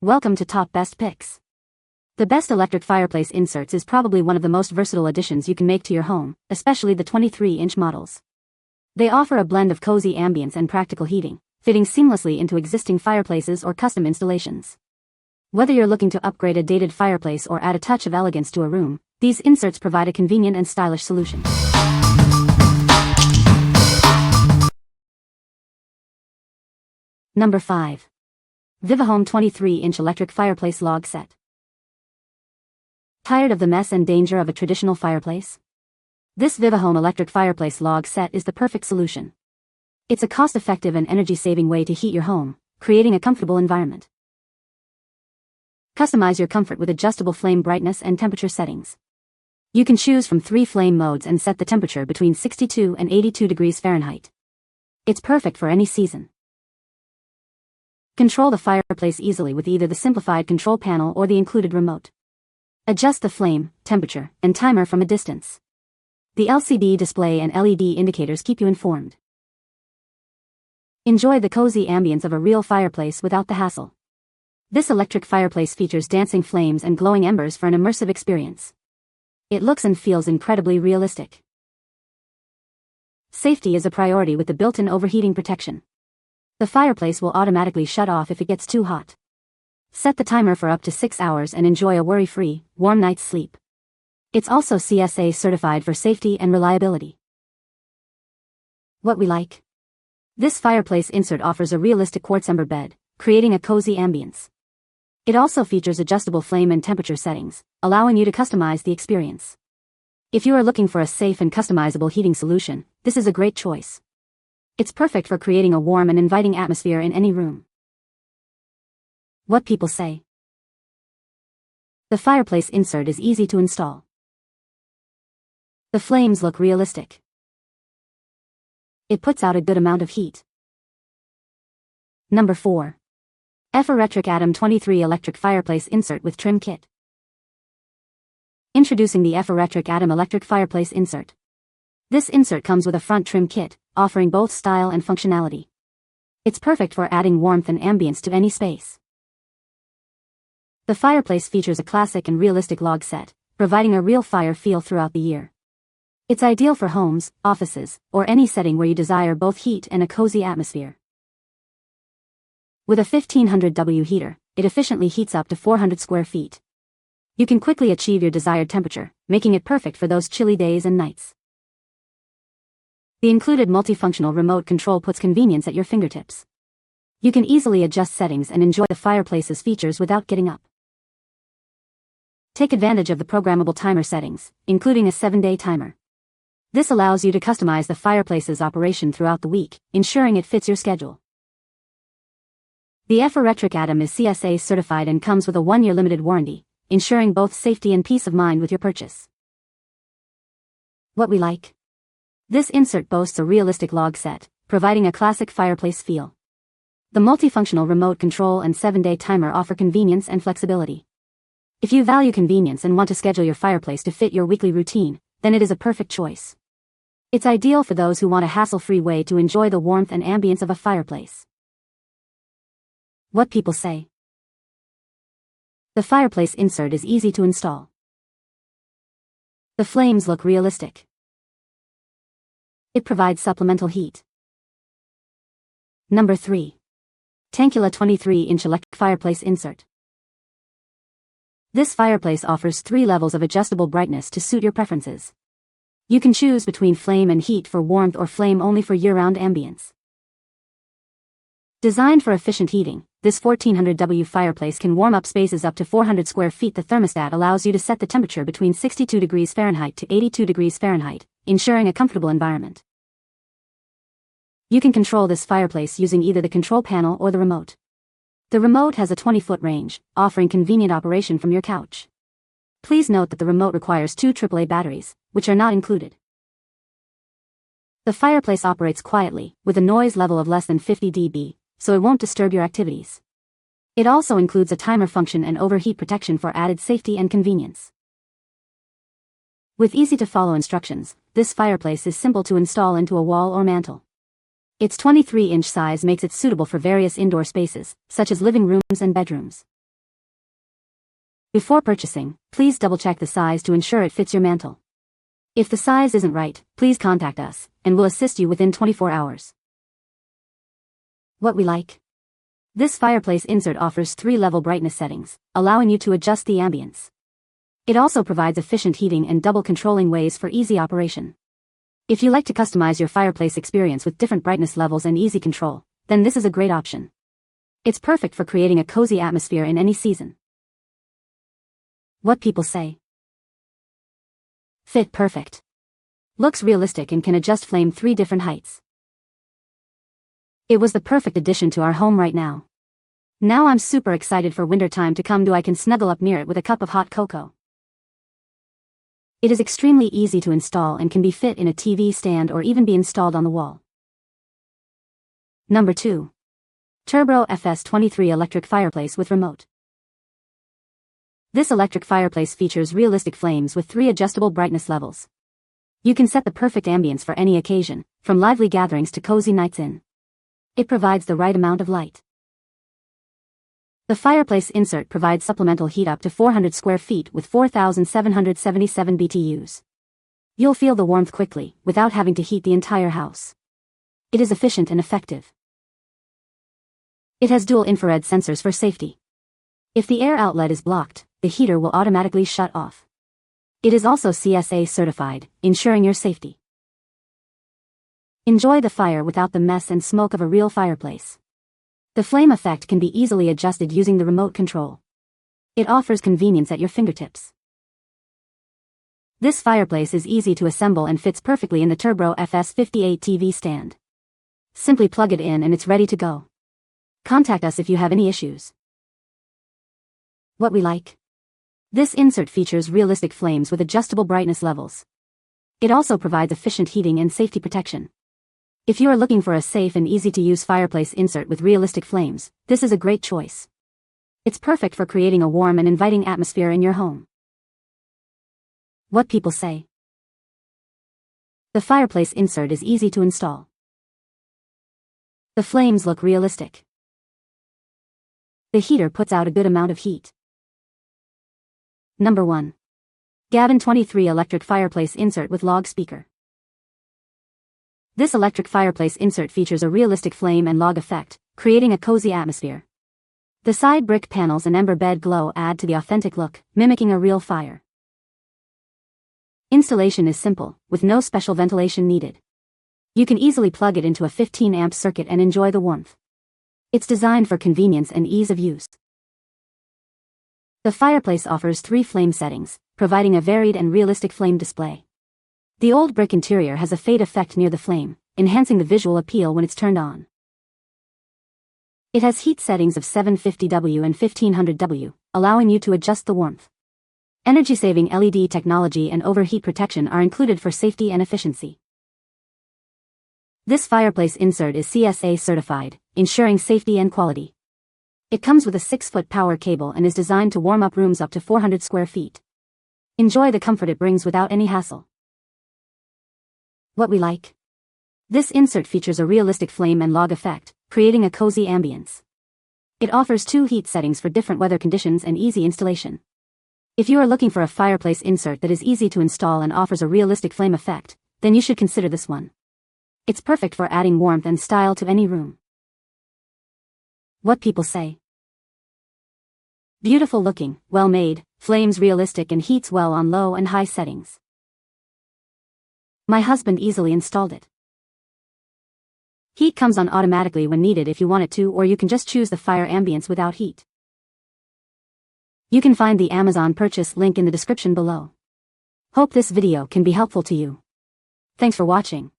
Welcome to Top Best Picks. The best electric fireplace inserts is probably one of the most versatile additions you can make to your home, especially the 23-inch models. They offer a blend of cozy ambience and practical heating, fitting seamlessly into existing fireplaces or custom installations. Whether you're looking to upgrade a dated fireplace or add a touch of elegance to a room, these inserts provide a convenient and stylish solution. Number 5. VIVOHOME 23-inch electric fireplace log set. Tired of the mess and danger of a traditional fireplace? This VIVOHOME electric fireplace log set is the perfect solution. It's a cost-effective and energy-saving way to heat your home, creating a comfortable environment. Customize your comfort with adjustable flame brightness and temperature settings. You can choose from 3 flame modes and set the temperature between 62 and 82 degrees Fahrenheit. It's perfect for any season. Control the fireplace easily with either the simplified control panel or the included remote. Adjust the flame, temperature, and timer from a distance. The LCD display and LED indicators keep you informed. Enjoy the cozy ambience of a real fireplace without the hassle. This electric fireplace features dancing flames and glowing embers for an immersive experience. It looks and feels incredibly realistic. Safety is a priority with the built-in overheating protection. The fireplace will automatically shut off if it gets too hot. Set the timer for up to 6 hours and enjoy a worry-free, warm night's sleep. It's also CSA certified for safety and reliability. What we like? This fireplace insert offers a realistic quartz ember bed, creating a cozy ambience. It also features adjustable flame and temperature settings, allowing you to customize the experience. If you are looking for a safe and customizable heating solution, this is a great choice. It's perfect for creating a warm and inviting atmosphere in any room. What people say. The fireplace insert is easy to install. The flames look realistic. It puts out a good amount of heat. Number 4. Efiretric Atom 23 Electric Fireplace Insert with Trim Kit. Introducing the Efiretric Atom Electric Fireplace Insert. This insert comes with a front trim kit, offering both style and functionality. It's perfect for adding warmth and ambience to any space. The fireplace features a classic and realistic log set, providing a real fire feel throughout the year. It's ideal for homes, offices, or any setting where you desire both heat and a cozy atmosphere. With a 1500W heater, it efficiently heats up to 400 square feet. You can quickly achieve your desired temperature, making it perfect for those chilly days and nights. The included multifunctional remote control puts convenience at your fingertips. You can easily adjust settings and enjoy the fireplace's features without getting up. Take advantage of the programmable timer settings, including a 7-day timer. This allows you to customize the fireplace's operation throughout the week, ensuring it fits your schedule. The Efiretric Atom is CSA certified and comes with a 1-year limited warranty, ensuring both safety and peace of mind with your purchase. What we like? This insert boasts a realistic log set, providing a classic fireplace feel. The multifunctional remote control and 7-day timer offer convenience and flexibility. If you value convenience and want to schedule your fireplace to fit your weekly routine, then it is a perfect choice. It's ideal for those who want a hassle-free way to enjoy the warmth and ambience of a fireplace. What people say. The fireplace insert is easy to install. The flames look realistic. It provides supplemental heat. Number 3. Tangkula 23-inch electric fireplace insert. This fireplace offers 3 levels of adjustable brightness to suit your preferences. You can choose between flame and heat for warmth or flame only for year-round ambience. Designed for efficient heating, this 1400W fireplace can warm up spaces up to 400 square feet. The thermostat allows you to set the temperature between 62 degrees Fahrenheit to 82 degrees Fahrenheit, ensuring a comfortable environment. You can control this fireplace using either the control panel or the remote. The remote has a 20-foot range, offering convenient operation from your couch. Please note that the remote requires 2 AAA batteries, which are not included. The fireplace operates quietly, with a noise level of less than 50 dB, so it won't disturb your activities. It also includes a timer function and overheat protection for added safety and convenience. With easy-to-follow instructions, this fireplace is simple to install into a wall or mantel. Its 23-inch size makes it suitable for various indoor spaces, such as living rooms and bedrooms. Before purchasing, please double-check the size to ensure it fits your mantel. If the size isn't right, please contact us, and we'll assist you within 24 hours. What we like. This fireplace insert offers 3-level brightness settings, allowing you to adjust the ambience. It also provides efficient heating and double controlling ways for easy operation. If you like to customize your fireplace experience with different brightness levels and easy control, then this is a great option. It's perfect for creating a cozy atmosphere in any season. What people say. Fit perfect. Looks realistic and can adjust flame 3 different heights. It was the perfect addition to our home right now. Now I'm super excited for winter time to come. I can snuggle up near it with a cup of hot cocoa. It is extremely easy to install and can be fit in a TV stand or even be installed on the wall. Number 2. TURBRO FS23 Electric Fireplace with Remote. This electric fireplace features realistic flames with 3 adjustable brightness levels. You can set the perfect ambience for any occasion, from lively gatherings to cozy nights in. It provides the right amount of light. The fireplace insert provides supplemental heat up to 400 square feet with 4,777 BTUs. You'll feel the warmth quickly, without having to heat the entire house. It is efficient and effective. It has dual infrared sensors for safety. If the air outlet is blocked, the heater will automatically shut off. It is also CSA certified, ensuring your safety. Enjoy the fire without the mess and smoke of a real fireplace. The flame effect can be easily adjusted using the remote control. It offers convenience at your fingertips. This fireplace is easy to assemble and fits perfectly in the TURBRO FS58 TV stand. Simply plug it in and it's ready to go. Contact us if you have any issues. What we like. This insert features realistic flames with adjustable brightness levels. It also provides efficient heating and safety protection. If you are looking for a safe and easy-to-use fireplace insert with realistic flames, this is a great choice. It's perfect for creating a warm and inviting atmosphere in your home. What people say. The fireplace insert is easy to install. The flames look realistic. The heater puts out a good amount of heat. Number 1. Gavin 23 Electric Fireplace Insert with Log Speaker. This electric fireplace insert features a realistic flame and log effect, creating a cozy atmosphere. The side brick panels and ember bed glow add to the authentic look, mimicking a real fire. Installation is simple, with no special ventilation needed. You can easily plug it into a 15-amp circuit and enjoy the warmth. It's designed for convenience and ease of use. The fireplace offers 3 flame settings, providing a varied and realistic flame display. The old brick interior has a fade effect near the flame, enhancing the visual appeal when it's turned on. It has heat settings of 750W and 1500W, allowing you to adjust the warmth. Energy-saving LED technology and overheat protection are included for safety and efficiency. This fireplace insert is CSA certified, ensuring safety and quality. It comes with a 6-foot power cable and is designed to warm up rooms up to 400 square feet. Enjoy the comfort it brings without any hassle. What we like. This insert features a realistic flame and log effect, creating a cozy ambience. It offers 2 heat settings for different weather conditions and easy installation. If you are looking for a fireplace insert that is easy to install and offers a realistic flame effect, then you should consider this one. It's perfect for adding warmth and style to any room. What people say. Beautiful looking, well made, flames realistic and heats well on low and high settings. My husband easily installed it. Heat comes on automatically when needed if you want it to, or you can just choose the fire ambience without heat. You can find the Amazon purchase link in the description below. Hope this video can be helpful to you. Thanks for watching.